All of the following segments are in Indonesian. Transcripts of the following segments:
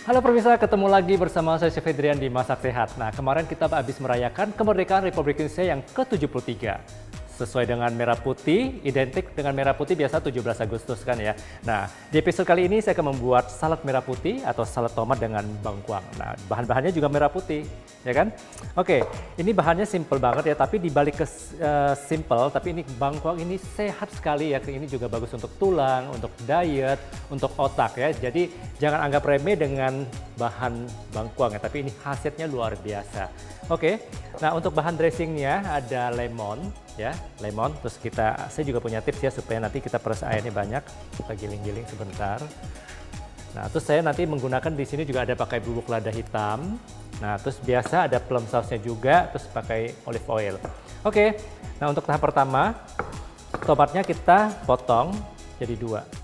Halo pemirsa, ketemu lagi bersama saya Chef Adrian di Masak Sehat. Nah, kemarin kita habis merayakan kemerdekaan Republik Indonesia yang ke-73. Sesuai dengan merah putih, identik dengan merah putih biasa 17 Agustus kan ya. Nah, di episode kali ini saya akan membuat salad merah putih atau salad tomat dengan bengkuang. Nah, bahan-bahannya juga merah putih, ya kan? Oke, ini bahannya simple banget ya, tapi dibalik ke simple, tapi ini bengkuang ini sehat sekali ya. Ini juga bagus untuk tulang, untuk diet, untuk otak ya. Jadi jangan anggap remeh dengan bahan bengkuang ya, tapi ini khasiatnya luar biasa. Oke, nah untuk bahan dressingnya ada lemon ya, lemon. Terus saya juga punya tips ya supaya nanti kita peres airnya banyak. Kita giling-giling sebentar. Nah, terus saya nanti menggunakan di sini juga ada pakai bubuk lada hitam. Nah, terus biasa ada plum sausnya juga, terus pakai olive oil. Oke, nah untuk tahap pertama, tomatnya kita potong jadi 2.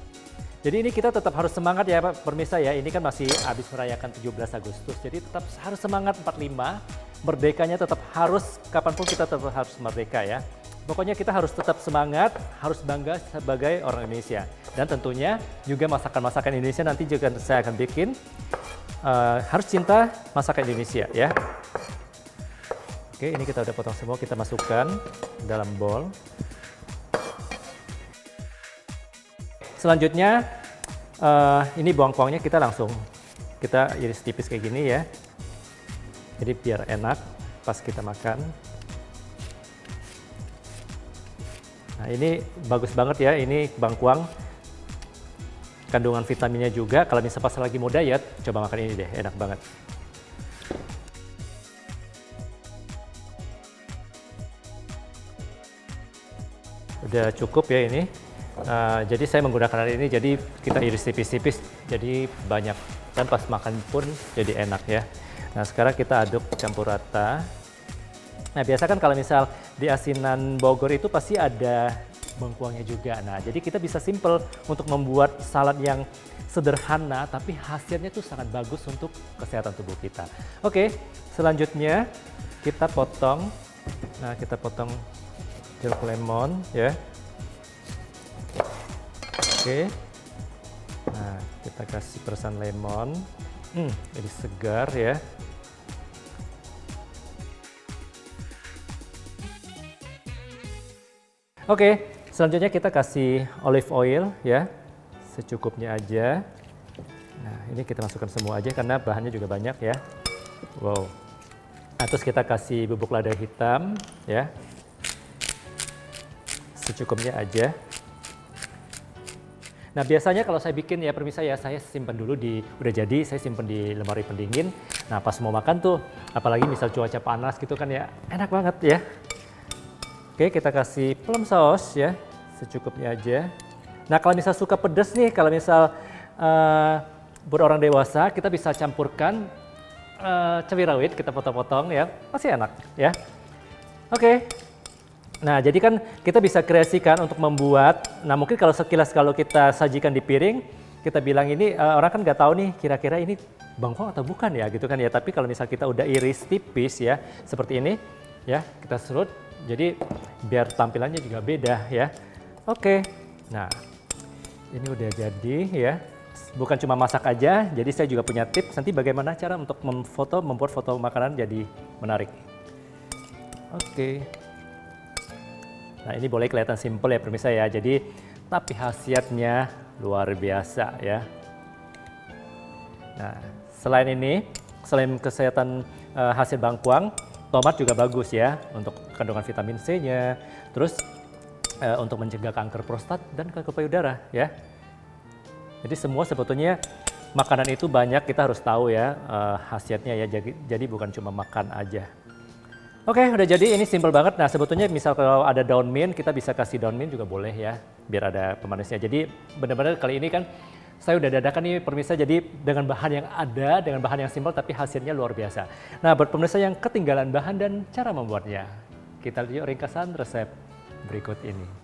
Jadi ini kita tetap harus semangat ya Pak Permisa ya, ini kan masih habis merayakan 17 Agustus, jadi tetap harus semangat 45, merdekanya tetap harus, kapanpun kita tetap harus merdeka ya. Pokoknya kita harus tetap semangat, harus bangga sebagai orang Indonesia. Dan tentunya juga masakan-masakan Indonesia nanti juga saya akan bikin, harus cinta masakan Indonesia ya. Oke, ini kita udah potong semua, kita masukkan dalam bowl. Selanjutnya, ini bawang-bawangnya kita langsung kita iris tipis kayak gini ya. Jadi biar enak pas kita makan. Nah ini bagus banget ya, ini bengkuang. Kandungan vitaminnya juga, kalau misalnya pas lagi mau diet, coba makan ini deh, enak banget. Udah cukup ya ini. Jadi saya menggunakan ini, jadi kita iris tipis-tipis, jadi banyak. Dan pas makan pun jadi enak ya. Nah sekarang kita aduk campur rata. Nah biasa kan kalau misal di asinan Bogor itu pasti ada bengkuangnya juga. Nah jadi kita bisa simple untuk membuat salad yang sederhana, tapi hasilnya tuh sangat bagus untuk kesehatan tubuh kita. Oke, selanjutnya kita potong. Nah kita potong jeruk lemon ya. Oke, nah kita kasih peresan lemon, jadi segar ya. Oke, selanjutnya kita kasih olive oil ya, secukupnya aja. Nah ini kita masukkan semua aja karena bahannya juga banyak ya. Wow. Nah, terus kita kasih bubuk lada hitam ya, secukupnya aja. Nah biasanya kalau saya bikin ya permisa ya, saya simpan dulu udah jadi saya simpan di lemari pendingin. Nah pas mau makan tuh, apalagi misal cuaca panas gitu kan ya, enak banget ya. Oke, kita kasih plum saus ya, secukupnya aja. Nah kalau misal suka pedas nih, kalau misal buat orang dewasa, kita bisa campurkan cabai rawit, kita potong-potong ya, masih enak ya. Oke. Nah, jadi kan kita bisa kreasikan untuk membuat, nah mungkin kalau sekilas kalau kita sajikan di piring, kita bilang ini, orang kan nggak tahu nih kira-kira ini bengkuang atau bukan ya gitu kan ya. Tapi kalau misal kita udah iris tipis ya, seperti ini ya, kita serut, jadi biar tampilannya juga beda ya. Oke, nah ini udah jadi ya. Bukan cuma masak aja, jadi saya juga punya tips nanti bagaimana cara untuk membuat foto makanan jadi menarik. Oke. Nah ini boleh kelihatan simple ya pemirsa ya, jadi tapi khasiatnya luar biasa ya. Nah selain ini, selain kesehatan hasil bengkuang, tomat juga bagus ya untuk kandungan vitamin C-nya, terus untuk mencegah kanker prostat dan kanker payudara ya. Jadi semua sebetulnya makanan itu banyak, kita harus tahu ya khasiatnya ya, jadi bukan cuma makan aja. Oke, udah jadi, ini simple banget. Nah sebetulnya misal kalau ada daun mint, kita bisa kasih daun mint juga boleh ya, biar ada pemanisnya. Jadi benar-benar kali ini kan saya udah dadakan nih pemirsa, jadi dengan bahan yang ada, dengan bahan yang simple tapi hasilnya luar biasa. Nah buat pemirsa yang ketinggalan bahan dan cara membuatnya, kita lihat ringkasan resep berikut ini.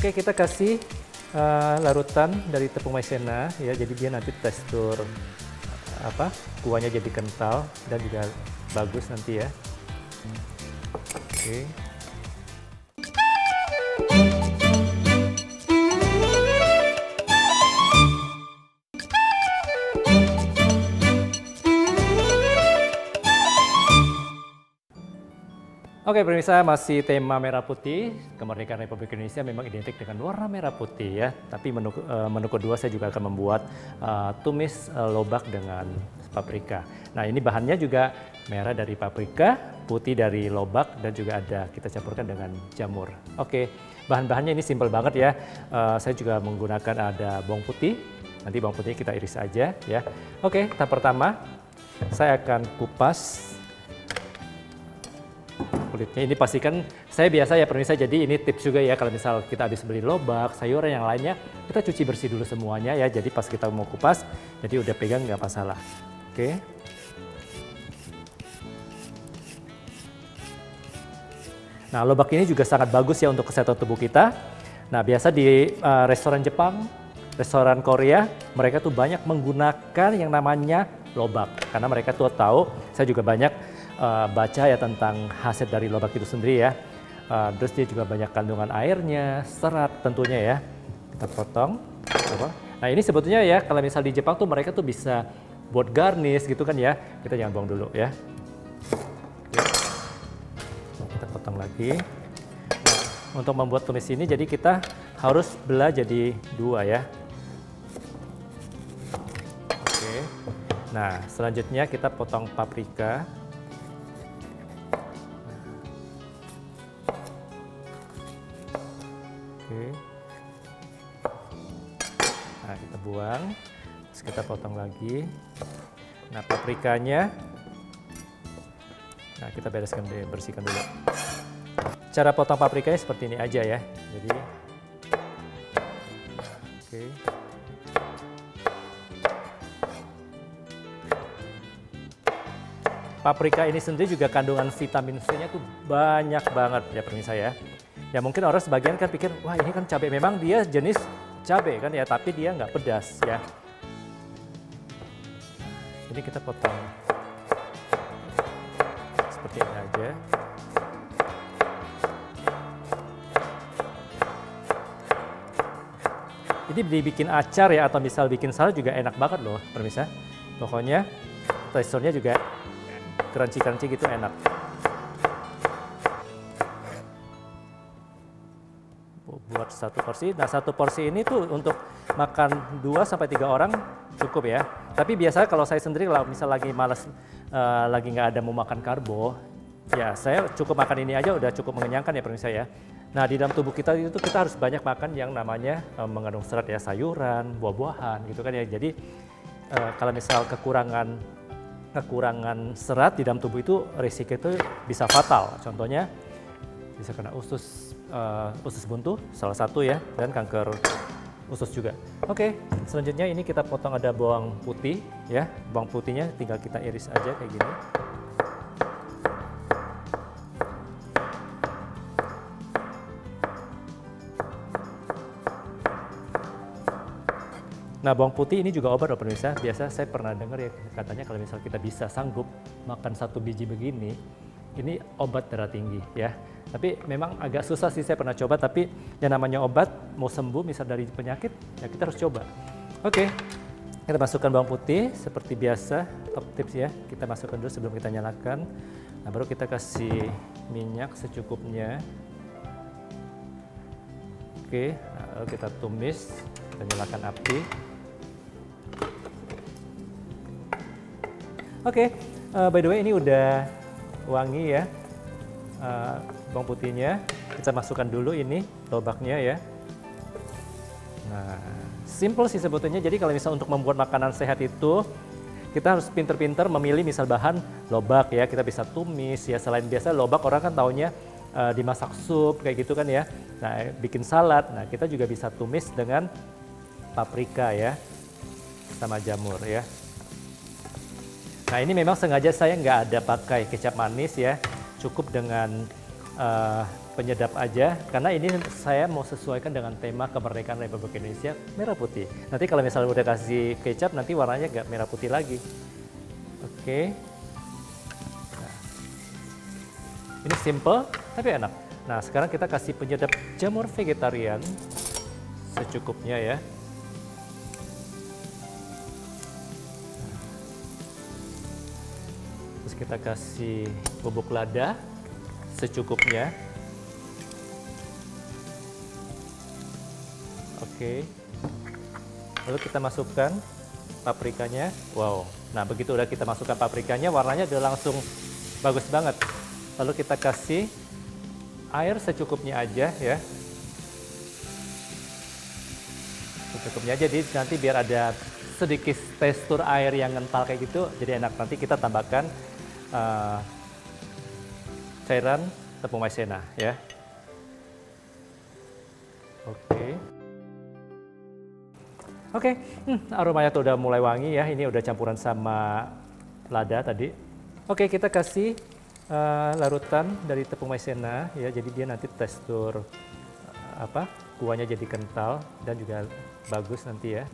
Oke, kita kasih larutan dari tepung maizena ya, jadi dia nanti tekstur kuahnya jadi kental dan juga bagus nanti ya. Oke. Oke pemirsa, masih tema merah putih. Kemerdekaan Republik Indonesia memang identik dengan warna merah putih ya. Tapi menu kedua saya juga akan membuat tumis lobak dengan paprika. Nah ini bahannya juga merah dari paprika, putih dari lobak, dan juga ada kita campurkan dengan jamur. Oke, bahan-bahannya ini simpel banget ya. Saya juga menggunakan ada bawang putih. Nanti bawang putih kita iris aja ya. Oke, tahap pertama saya akan kupas kulitnya. Ini pastikan, saya biasa ya pemirsa, jadi ini tips juga ya, kalau misal kita habis beli lobak, sayuran yang lainnya, kita cuci bersih dulu semuanya ya, jadi pas kita mau kupas, jadi udah pegang nggak masalah. Oke. Nah lobak ini juga sangat bagus ya untuk kesehatan tubuh kita. Nah biasa di restoran Jepang, restoran Korea, mereka tuh banyak menggunakan yang namanya lobak, karena mereka tuh tahu, saya juga banyak baca ya tentang khasiat dari lobak itu sendiri ya. Terus dia juga banyak kandungan airnya, serat tentunya ya. Kita potong. Nah ini sebetulnya ya kalau misal di Jepang tuh mereka tuh bisa buat garnish gitu kan ya. Kita jangan buang dulu ya. Kita potong lagi. Nah, untuk membuat tumis ini jadi kita harus belah jadi dua ya. Oke. Nah selanjutnya kita potong paprika. Nah kita buang, terus kita potong lagi. Nah paprikanya, nah kita bersihkan dulu. Cara potong paprikanya seperti ini aja ya. Jadi, oke. Paprika ini sendiri juga kandungan vitamin C-nya tuh banyak banget ya pemirsa ya. Ya mungkin orang sebagian kan pikir, wah ini kan cabai, memang dia jenis cabai kan ya, tapi dia nggak pedas ya. Ini kita potong seperti ini aja. Ini dibikin acar ya, atau misal bikin salad juga enak banget loh pemirsa. Pokoknya teksturnya juga crunchy-crunchy gitu, enak. Buat satu porsi. Nah satu porsi ini tuh untuk makan 2-3 orang cukup ya. Tapi biasa kalau saya sendiri kalau misal lagi malas, lagi nggak ada mau makan karbo, ya saya cukup makan ini aja udah cukup mengenyangkan ya pemirsa ya. Nah di dalam tubuh kita itu kita harus banyak makan yang namanya mengandung serat ya, sayuran, buah-buahan gitu kan ya. Jadi kalau misal kekurangan serat di dalam tubuh itu risiko itu bisa fatal. Contohnya bisa kena usus buntu salah satu ya, dan kanker usus juga. Oke, selanjutnya ini kita potong ada bawang putih ya. Bawang putihnya tinggal kita iris aja kayak gini. Nah bawang putih ini juga obat loh pemirsa. Biasa saya pernah dengar ya katanya kalau misal kita bisa sanggup makan 1 biji begini, ini obat darah tinggi ya. Tapi memang agak susah sih, saya pernah coba, tapi yang namanya obat mau sembuh misal dari penyakit ya kita harus coba. Oke, kita masukkan bawang putih seperti biasa, top tips ya. Kita masukkan dulu sebelum kita nyalakan. Nah baru kita kasih minyak secukupnya. Oke, nah, lalu kita tumis, kita nyalakan api. Oke, by the way ini udah wangi ya. Bawang putihnya kita masukkan dulu ini lobaknya ya. Nah simple sih sebetulnya. Jadi kalau misal untuk membuat makanan sehat itu kita harus pinter-pinter memilih misal bahan lobak ya. Kita bisa tumis ya, selain biasa lobak orang kan taunya dimasak sup kayak gitu kan ya. Nah bikin salad, nah kita juga bisa tumis dengan paprika ya sama jamur ya. Nah ini memang sengaja saya nggak ada pakai kecap manis ya, cukup dengan penyedap aja, karena ini saya mau sesuaikan dengan tema kemerdekaan Republik Indonesia merah putih. Nanti kalau misalnya udah kasih kecap, nanti warnanya nggak merah putih lagi. Oke. Nah, ini simple tapi enak. Nah, sekarang kita kasih penyedap jamur vegetarian secukupnya ya. Terus kita kasih bubuk lada secukupnya. Oke. Lalu kita masukkan paprikanya. Wow. Nah, begitu udah kita masukkan paprikanya, warnanya udah langsung bagus banget. Lalu kita kasih air secukupnya aja ya. Secukupnya aja, jadi nanti biar ada sedikit tekstur air yang kental kayak gitu, jadi enak. Nanti kita tambahkan cairan tepung maizena ya. Oke, aromanya tuh udah mulai wangi ya. Ini udah campuran sama lada tadi. Oke, kita kasih larutan dari tepung maizena ya. Jadi dia nanti tekstur kuahnya jadi kental dan juga bagus nanti ya.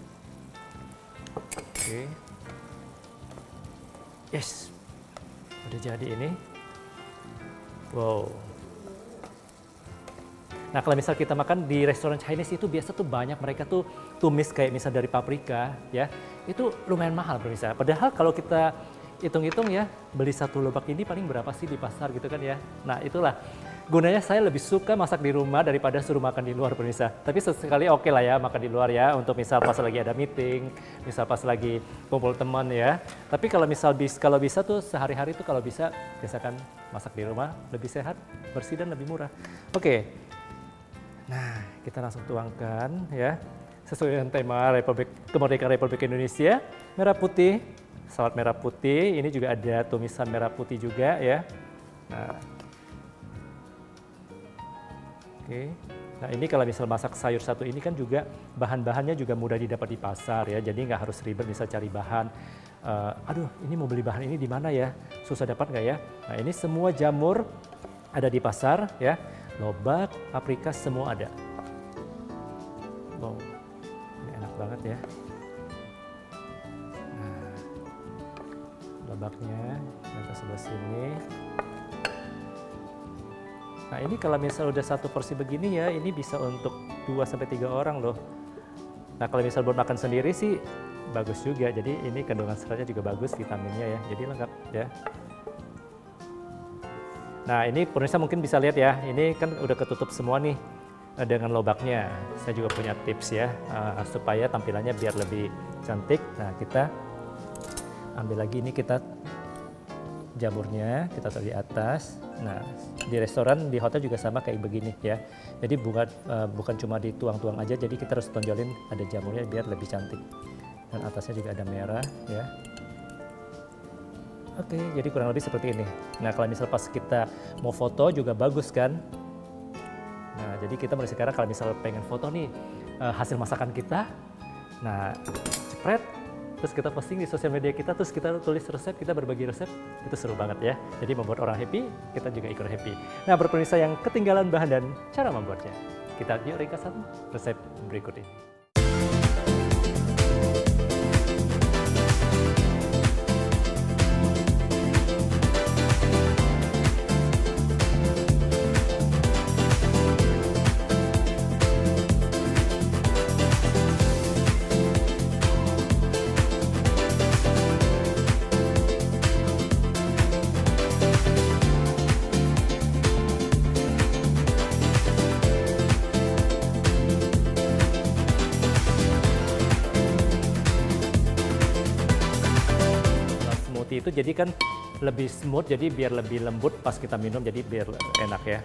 Oke. Yes. Udah jadi ini. Wow. Nah, kalau misal kita makan di restoran Chinese itu biasa tuh banyak mereka tuh tumis kayak misal dari paprika ya. Itu lumayan mahal pemirsa. Padahal kalau kita hitung-hitung ya, beli satu lobak ini paling berapa sih di pasar gitu kan ya. Nah, itulah gunanya saya lebih suka masak di rumah daripada suruh makan di luar pemirsa. Tapi sesekali oke lah ya makan di luar ya, untuk misal pas lagi ada meeting, misal pas lagi kumpul teman ya. Tapi kalau misal kalau bisa tuh sehari-hari tuh kalau bisa biasakan masak di rumah, lebih sehat, bersih dan lebih murah. Oke. Nah, kita langsung tuangkan ya. Sesuai dengan tema Kemerdekaan Republik Indonesia, merah putih, salad merah putih. Ini juga ada tumisan merah putih juga ya. Nah. Oke. Nah, ini kalau misal masak sayur satu ini kan juga bahan-bahannya juga mudah didapat di pasar ya. Jadi nggak harus ribet bisa cari bahan. Aduh, ini mau beli bahan ini di mana ya? Susah dapat nggak ya? Nah, ini semua jamur ada di pasar ya. Lobak, paprika, semua ada. Wow, ini enak banget ya. Nah, lobaknya kita sebelah sini. Nah, ini kalau misal udah satu porsi begini ya, ini bisa untuk 2-3 orang loh. Nah, kalau misal buat makan sendiri sih bagus juga. Jadi ini kandungan seratnya juga bagus, vitaminnya ya. Jadi lengkap ya. Nah, ini pemirsa mungkin bisa lihat ya, ini kan udah ketutup semua nih dengan lobaknya. Saya juga punya tips ya, supaya tampilannya biar lebih cantik. Nah, kita ambil lagi ini, kita jamurnya kita taruh di atas. Nah, di restoran, di hotel juga sama kayak begini ya. Jadi bukan cuma dituang-tuang aja, jadi kita harus tonjolin ada jamurnya biar lebih cantik. Dan atasnya juga ada merah ya. Oke, jadi kurang lebih seperti ini. Nah, kalau misal pas kita mau foto juga bagus kan. Nah, jadi kita mulai sekarang kalau misal pengen foto nih hasil masakan kita. Nah, jepret, terus kita posting di sosial media kita, terus kita tulis resep, kita berbagi resep, itu seru banget ya. Jadi membuat orang happy, kita juga ikut happy. Nah, buat pemirsa yang ketinggalan bahan dan cara membuatnya, kita yuk ringkasan resep berikut ini. Itu jadi kan lebih smooth, jadi biar lebih lembut pas kita minum, jadi biar enak ya.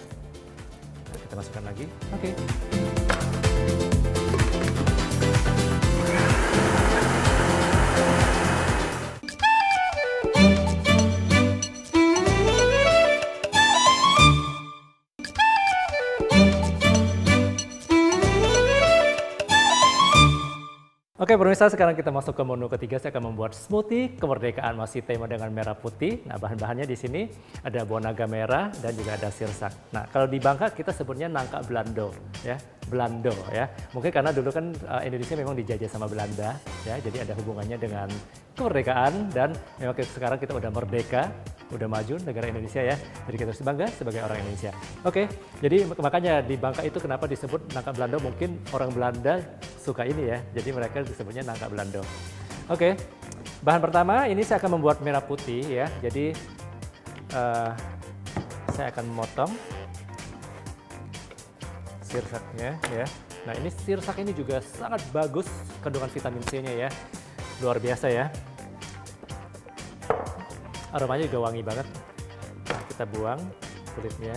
Nah, kita masukkan lagi. Oke. Oke pemirsa, sekarang kita masuk ke menu ketiga. Saya akan membuat smoothie kemerdekaan, masih tema dengan merah putih. Nah, bahan-bahannya di sini ada buah naga merah dan juga ada sirsak. Nah, kalau di Bangka kita sebutnya nangka Belando, ya, Belando ya. Mungkin karena dulu kan Indonesia memang dijajah sama Belanda, ya. Jadi ada hubungannya dengan kemerdekaan dan memang sekarang kita udah merdeka, udah maju negara Indonesia ya. Jadi kita harus bangga sebagai orang Indonesia. Oke, jadi makanya di Bangka itu kenapa disebut nangka Belando? Mungkin orang Belanda suka ini ya, jadi mereka disebutnya nangka Belando. Oke, bahan pertama ini saya akan membuat merah putih ya. Jadi saya akan memotong sirsaknya ya. Nah ini sirsak ini juga sangat bagus kandungan vitamin C-nya ya, luar biasa ya. Aromanya juga wangi banget. Nah, kita buang kulitnya.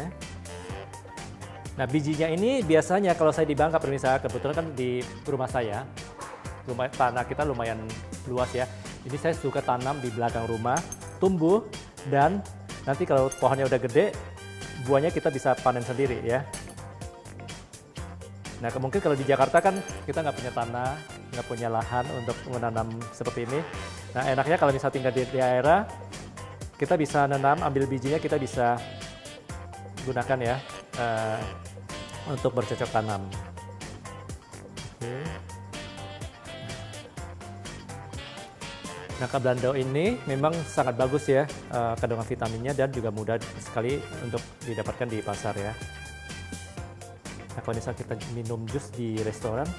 Nah bijinya ini biasanya kalau saya di Bangka pemirsa, kebetulan kan di rumah saya, tanah kita lumayan luas ya. Jadi saya suka tanam di belakang rumah, tumbuh dan nanti kalau pohonnya udah gede, buahnya kita bisa panen sendiri ya. Nah mungkin kalau di Jakarta kan kita nggak punya tanah, nggak punya lahan untuk menanam seperti ini. Nah enaknya kalau misalnya tinggal di daerah, kita bisa nanam, ambil bijinya kita bisa gunakan ya. Untuk bercocok tanam. Oke. Nangka Belando ini memang sangat bagus ya kandungan vitaminnya dan juga mudah sekali untuk didapatkan di pasar ya. Nah kalau misalnya kita minum jus di restoran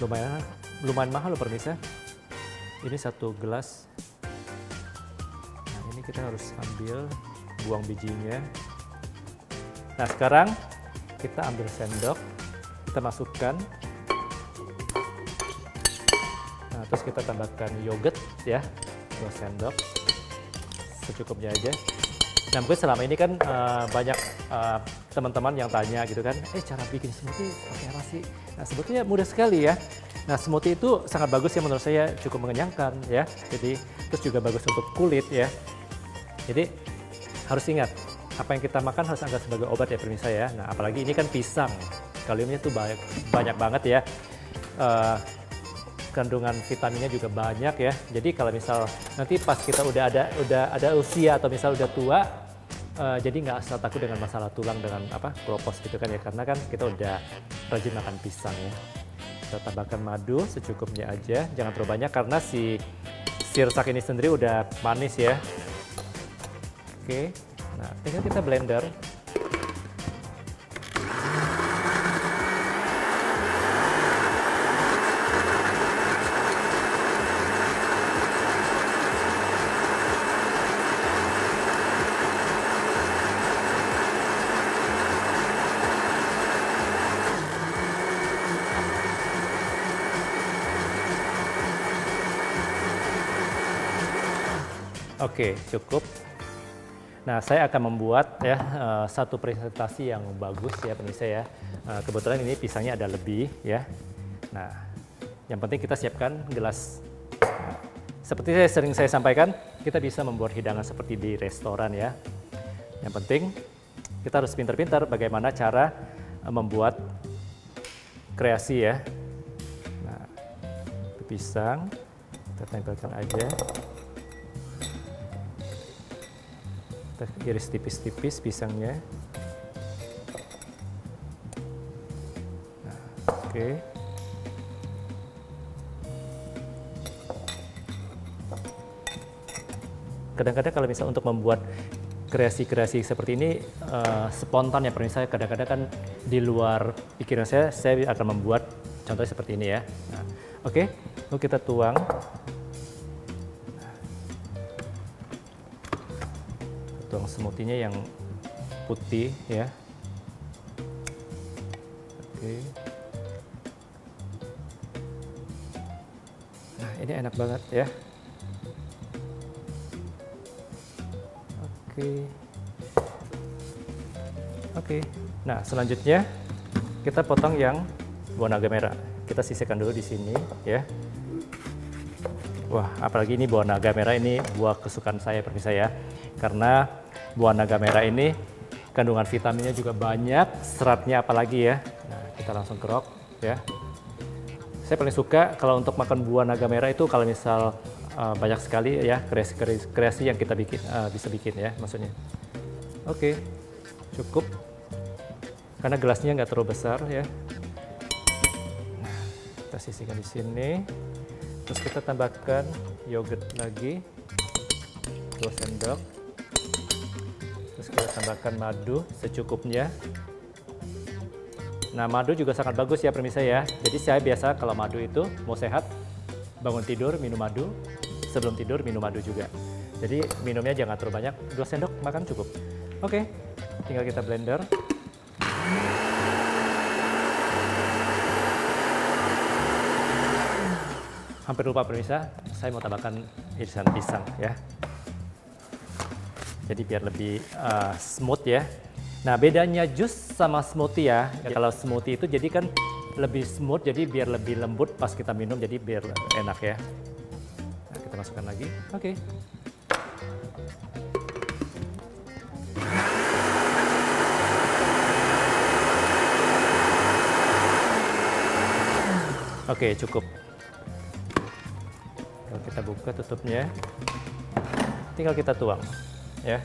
lumayan mahal loh pemirsa. Ini 1 gelas. Nah ini kita harus ambil, buang bijinya. Nah sekarang kita ambil sendok, kita masukkan, nah terus kita tambahkan yogurt ya, 2 sendok, secukupnya aja. Nah mungkin selama ini kan banyak teman-teman yang tanya gitu kan, cara bikin smoothie pakai apa sih? Nah sebetulnya mudah sekali ya. Nah smoothie itu sangat bagus ya menurut saya, cukup mengenyangkan ya. Jadi terus juga bagus untuk kulit ya. Jadi harus ingat, apa yang kita makan harus anggap sebagai obat ya pemirsa ya. Nah apalagi ini kan pisang, kaliumnya tuh banyak banget ya. Kandungan vitaminnya juga banyak ya. Jadi kalau misal nanti pas kita udah ada usia atau misal udah tua, jadi nggak asal takut dengan masalah tulang dengan keropos gitu kan ya. Karena kan kita udah rajin makan pisang ya. Kita tambahkan madu secukupnya aja, jangan terlalu banyak karena si sirsak ini sendiri udah manis ya. Oke. Nah, tinggal kita blender. Oke, cukup. Nah, saya akan membuat ya satu presentasi yang bagus ya pemirsa ya. Kebetulan ini pisangnya ada lebih ya. Nah, yang penting kita siapkan gelas. Seperti sering saya sampaikan, kita bisa membuat hidangan seperti di restoran ya. Yang penting kita harus pintar-pintar bagaimana cara membuat kreasi ya. Nah, pisang kita tempelkan aja. Kita iris tipis-tipis pisangnya. Nah, oke. Kadang-kadang kalau misalnya untuk membuat kreasi-kreasi seperti ini spontan ya pemirsa, kadang-kadang kan di luar pikiran saya akan membuat contohnya seperti ini ya. Nah, oke, lalu kita tuang. Tuang smoothie-nya yang putih ya. Oke. Nah, ini enak banget ya. Oke. Nah, selanjutnya kita potong yang buah naga merah. Kita sisihkan dulu di sini ya. Wah, apalagi ini buah naga merah, ini buah kesukaan saya pemirsa ya. Karena buah naga merah ini kandungan vitaminnya juga banyak, seratnya apalagi ya. Nah, kita langsung kerok ya. Saya paling suka kalau untuk makan buah naga merah itu kalau misal banyak sekali ya kreasi yang kita bikin bisa bikin ya maksudnya. Oke, cukup. Karena gelasnya nggak terlalu besar ya. Nah, kita sisihkan di sini. Terus kita tambahkan yogurt lagi 2 sendok. Terus kita tambahkan madu secukupnya. Nah, madu juga sangat bagus ya pemirsa ya. Jadi saya biasa kalau madu itu mau sehat, bangun tidur minum madu, sebelum tidur minum madu juga. Jadi minumnya jangan terlalu banyak, 2 sendok makan cukup. Oke, tinggal kita blender. Hampir lupa pemirsa, saya mau tambahkan irisan pisang ya. Jadi biar lebih smooth ya. Nah, bedanya jus sama smoothie ya. Kalau smoothie itu jadi kan lebih smooth, jadi biar lebih lembut pas kita minum, jadi biar enak ya. Nah, kita masukkan lagi. Oke. Oke, cukup. Kalau kita buka tutupnya, tinggal kita tuang ya.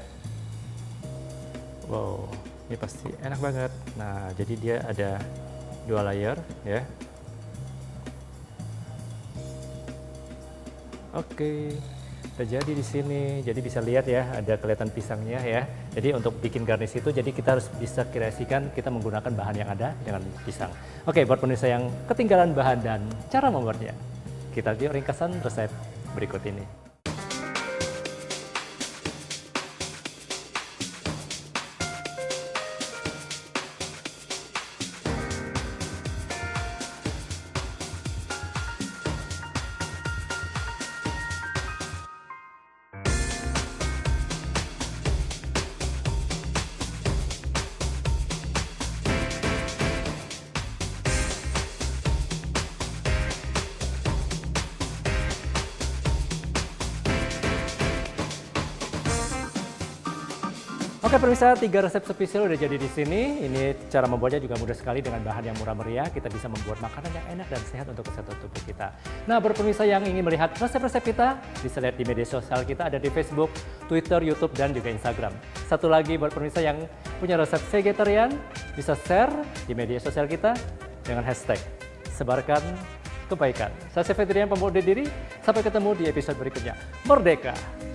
Wow, ini pasti enak banget. Nah, jadi dia ada 2 layer ya. Oke, udah jadi di sini. Jadi bisa lihat ya, ada kelihatan pisangnya ya. Jadi untuk bikin garnish itu, jadi kita harus bisa kreasikan kita menggunakan bahan yang ada dengan pisang. Oke, buat pemirsa yang ketinggalan bahan dan cara membuatnya, kita lihat ringkasan resep berikut ini. Oke pemirsa, 3 resep spesial udah jadi di sini. Ini cara membuatnya juga mudah sekali dengan bahan yang murah meriah. Kita bisa membuat makanan yang enak dan sehat untuk kesehatan tubuh kita. Nah, buat pemirsa yang ingin melihat resep-resep kita, bisa lihat di media sosial kita, ada di Facebook, Twitter, YouTube, dan juga Instagram. Satu lagi buat pemirsa yang punya resep vegetarian, bisa share di media sosial kita dengan hashtag sebarkan kebaikan. Saya Chef Fetrian, pembawa diri. Sampai ketemu di episode berikutnya. Merdeka!